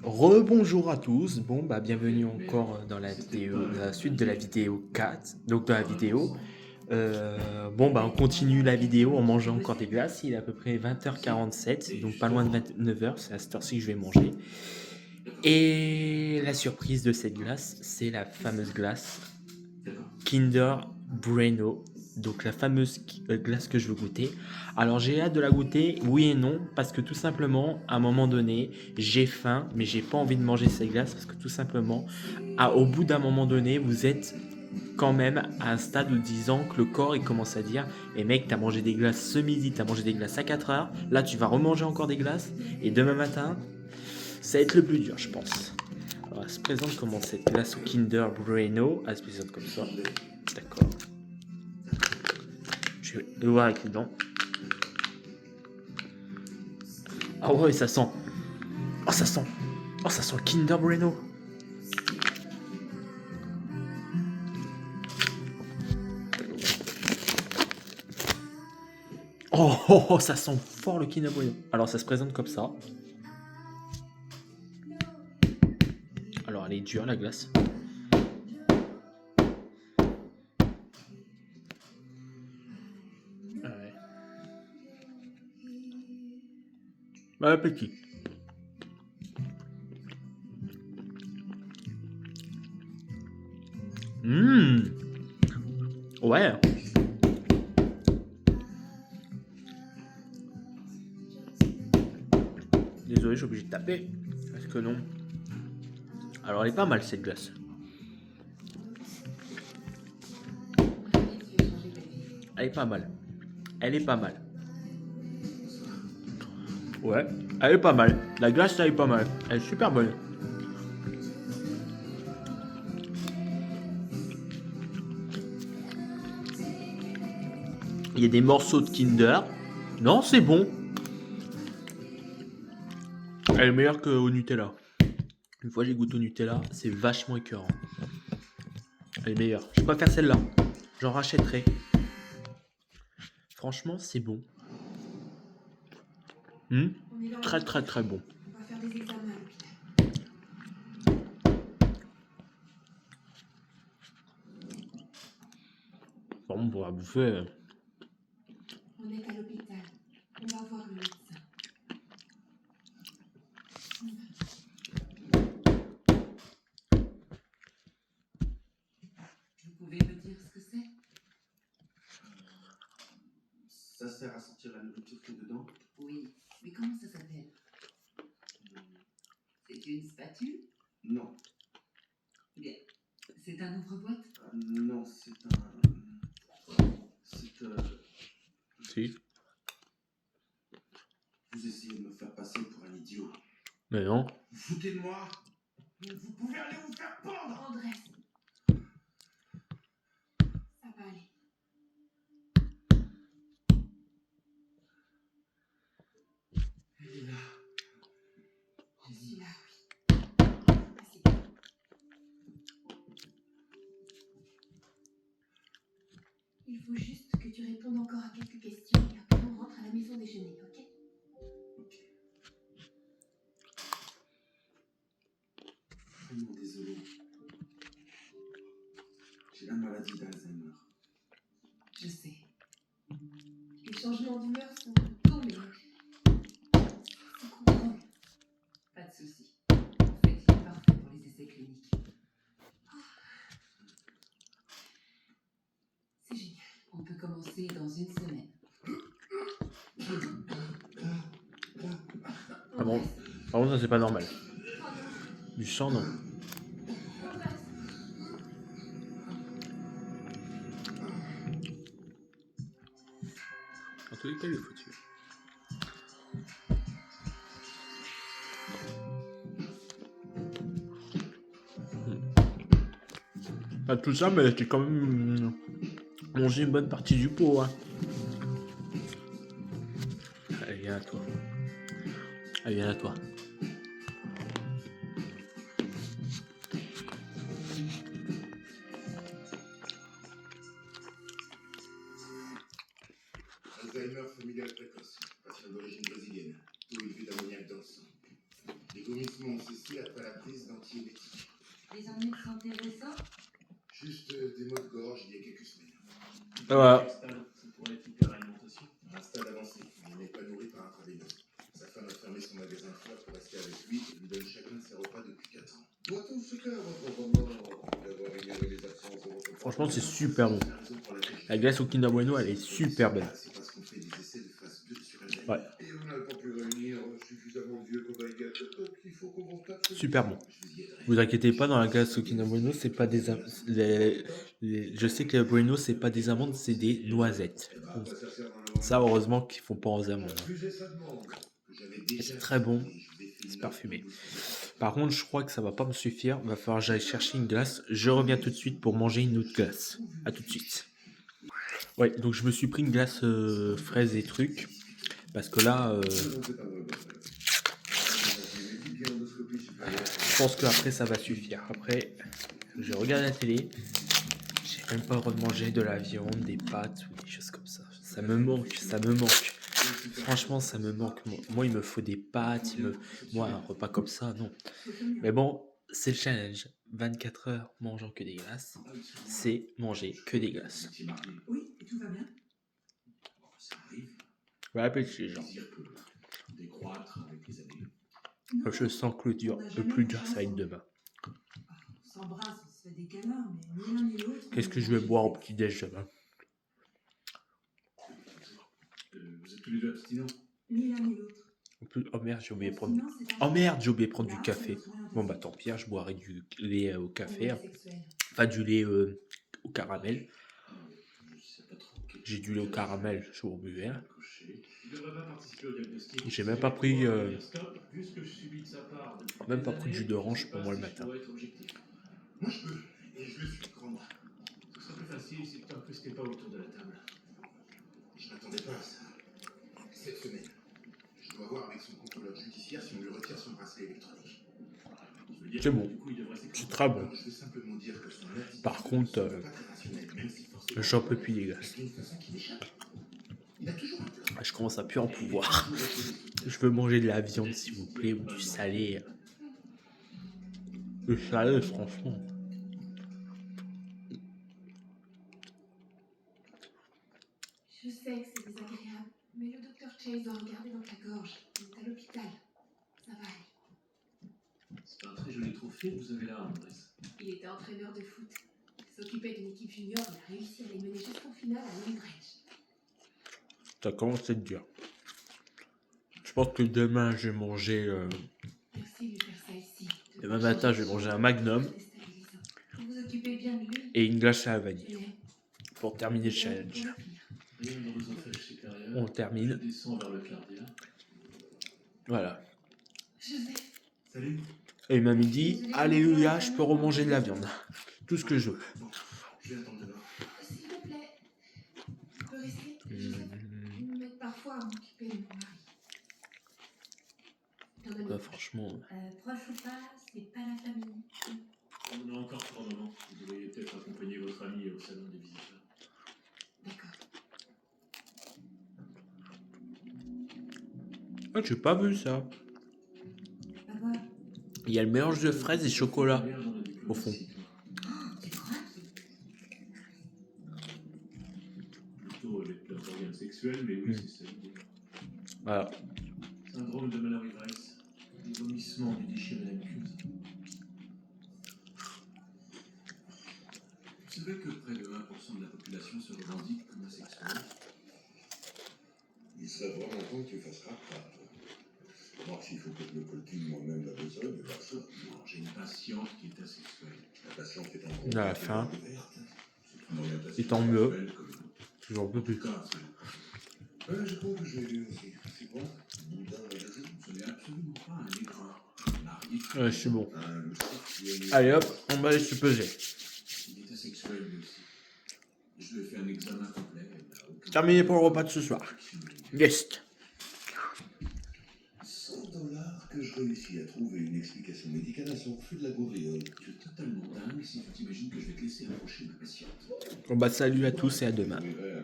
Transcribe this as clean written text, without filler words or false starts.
Rebonjour à tous, bon bah bienvenue encore dans la vidéo, la suite de la vidéo 4, donc dans la vidéo, bon bah on continue la vidéo en mangeant encore des glaces, il est à peu près 20h47, donc pas loin de 29h, c'est à cette heure-ci que je vais manger, et la surprise de cette glace, c'est la fameuse glace Kinder Bueno, donc la fameuse glace que je veux goûter. Alors j'ai hâte de la goûter, oui et non, parce que tout simplement, à un moment donné, j'ai faim, mais j'ai pas envie de manger cette glace, parce que tout simplement, au bout d'un moment donné, vous êtes quand même à un stade où disant que le corps il commence à dire mais mec, t'as mangé des glaces ce midi, t'as mangé des glaces à 4 heures, là tu vas remanger encore des glaces, et demain matin, ça va être le plus dur, je pense. Alors, elle se présente comment cette glace au Kinder Bueno, elle se présente comme ça. D'accord. Je vais le voir avec les dents. Ah ouais, ça sent. Oh, ça sent. Oh, ça sent le Kinder Bueno. Oh, oh, oh, ça sent fort le Kinder Bueno. Alors, ça se présente comme ça. Alors, elle est dure, la glace. Ouais. Bon appétit. Ouais. Désolé, je suis obligé de taper. Parce que non. Alors, elle est pas mal, cette glace. Elle est pas mal. Elle est pas mal. Ouais, elle est pas mal. La glace, elle est pas mal. Elle est super bonne. Il y a des morceaux de Kinder. Non, c'est bon. Elle est meilleure qu'au Nutella. Une fois j'ai goûté au Nutella, c'est vachement écœurant. Elle est meilleure. Je préfère celle-là. J'en rachèterai. Franchement, c'est bon. Très très très bon. On va faire des examens à l'hôpital. Bon, pour la bouffer. On est à l'hôpital. On va voir le médecin. Vous pouvez me dire ce que c'est? Ça sert à sortir la nourriture qui est dedans? Oui, mais comment ça s'appelle? C'est une spatule? Non. Bien. C'est un ouvre-boîte? Non, c'est Si. Vous essayez de me faire passer pour un idiot. Mais non. Vous foutez de moi? Vous pouvez aller vous faire pendre! Andrés. Ça va aller. Elle est là. Je suis là, oui. Vas-y. Il faut juste que tu répondes encore à quelques questions et après on rentre à la maison déjeuner, ok? Ok. Vraiment désolé. J'ai la maladie d'Alzheimer. Je sais. Les changements d'humeur sont plutôt, mais c'est contrôle. Pas de souci. En fait, il est parfait pour les essais cliniques. C'est génial. On peut commencer dans une semaine. Ah bon. Par contre, ça c'est pas normal. Du sang, non. En tous les cas, il est foutu. Pas tout ça, mais j'ai quand même mangé une bonne partie du pot. Hein. Allez, viens à toi. Allez, viens à toi. Alzheimer familial précoce, patient d'origine brésilienne, taux élevé d'ammoniac dans le sang. vomissements ont cessé après la prise d'antiémétiques. Des ennuis de santé récents? Juste des maux de gorge il y a quelques semaines. Voilà. C'est pour l'hyperalimentation. À un stade avancé, il n'est pas nourri par intraveineuse. Sa femme a fermé son magasin de fleurs pour rester avec lui et lui donne chacun de ses repas depuis 4 ans. Doit-on se faire votre roman d'avoir ignoré les absences de votre Franchement, c'est super bon. La glace au Kinder Bueno, elle est super bonne. C'est parce qu'on fait des essais de phase 2 sur elle. Ouais. Et on n'a pas pu réunir suffisamment de vieux cobayes gâteux, donc il faut qu'on constate. Super bon. Je vous y aiderai. Vous inquiétez pas, dans la glace au Kinder Bueno, c'est pas des je sais que les Bueno, c'est pas des amandes, c'est des noisettes. Donc, ça, heureusement qu'ils font pas aux amandes. C'est très bon, c'est parfumé. Par contre, je crois que ça va pas me suffire. Va falloir que j'aille chercher une glace. Je reviens tout de suite pour manger une autre glace. À tout de suite. Ouais, donc je me suis pris une glace fraise et trucs. Parce que là, je pense qu'après ça va suffire. Après, je regarde la télé. J'ai même pas le droit de manger de la viande, des pâtes ou des choses comme ça. Ça me manque, ça me manque. Franchement, ça me manque. Moi, il me faut des pâtes. Moi, un repas comme ça, non. Mais bon, c'est le challenge. 24 heures mangeant que des glaces, c'est manger que des glaces. Oui, et tout va bien? Ça arrive. Bon appétit, les gens. Désir peut décroître avec les années. Je sens que le plus dur, ça va être demain. On s'embrasse, on se fait des câlins, mais ni l'un ni l'autre. Qu'est-ce que je vais boire au petit-déj demain? Vous êtes tous les deux abstinents. Ni l'un ni l'autre. Oh merde, j'ai oublié de prendre. Oh merde, j'ai oublié de prendre du café. Bon bah tant pis, je boirai du lait au café. Enfin du lait au caramel. J'ai du lait au caramel, je vous buvais. J'ai même pas pris de jus d'orange pour moi le matin. Moi je peux, et je le suis, crois-moi. Ce serait plus facile si tu n'incrustais pas autour de la table. Je m'attendais pas à ça. Cette semaine, je dois voir avec son contrôleur judiciaire si on lui retire son bracelet électronique. C'est bon, c'est très bon. Je veux simplement dire que son attitude Par contre, n'est pas très rationnelle, même si forcément j'en peux plus des glaces. c'est une façon qui m'échappe. Il a toujours un plan. Je commence à plus en pouvoir. Je veux manger de la viande s'il vous plaît ou du salé. Le salé, franchement. Je sais que c'est désagréable, mais le docteur Chase doit regarder dans ta gorge. Il est à l'hôpital. Ça va aller. C'est pas un très joli trophée que vous avez là, Andrés. Il était entraîneur de foot. Il s'occupait d'une équipe junior. Il a réussi à les mener jusqu'en finale à Langrange. Ça commence à être dur. Je pense que demain, je vais manger. Merci de lui faire ça ici. Demain matin, je vais manger un Magnum Déstabilisant. Vous vous occupez bien de lui. et une glace à la vanille. Tu l'aimes. Pour terminer le challenge. Rien dans vos enfèches supérieures. On termine. Je descends vers le cardia. Voilà. Joseph, Salut. Et il m'a dit, alléluia, je peux remanger de la viande. Tout ce que je veux. Bon, je vais attendre dehors. s'il te plaît. Tu peux rester, Joseph. Ils m'aident parfois à m'occuper de mon mari. T'en as mis. Franchement, Proche ou pas, c'est pas la famille. On a encore 3 moments. Vous devriez peut-être accompagner votre ami au salon des visiteurs. D'accord. ah, j'ai pas vu ça. Bah voilà. Il y a le mélange de fraises et chocolat au fond. Tu crois? Plutôt avec leurs organes sexuels, mais oui, c'est ça l'idée. Voilà. Syndrome de Mallory Weiss. Les vomissements du déchiré de la muqueuse. Vous savez que près de 1% de la population se revendique comme asexuelle. Il serait vraiment temps que tu fasses rattrape. Moi, s'il faut que je me coltine moi-même la besogne, il va ça. Non, j'ai une patiente qui est asexuelle. La patiente est en À la fin. C'est une orientation Et tant mieux. sexuelle comme une autre. J'en peux En plus. tout cas, c'est... Ouais, je crois que je l'ai lu aussi. C'est quoi Boudin magazine. Ce n'est absolument pas un aigreur. Marié. Ouais, je suis bon. Un loup. Allez hop, on va aller se peser. Il est asexuel lui aussi. Je lui ai fait un examen complet. Il n'a aucun- Terminé pour le repas de ce soir. Yes. $100 que je réussis à trouver une explication médicale à son refus de la gaudriole. Tu es totalement dingue si tu t'imagines que je vais te laisser approcher ma patiente. Bon bah salut à tous et à demain. Oui, ouais,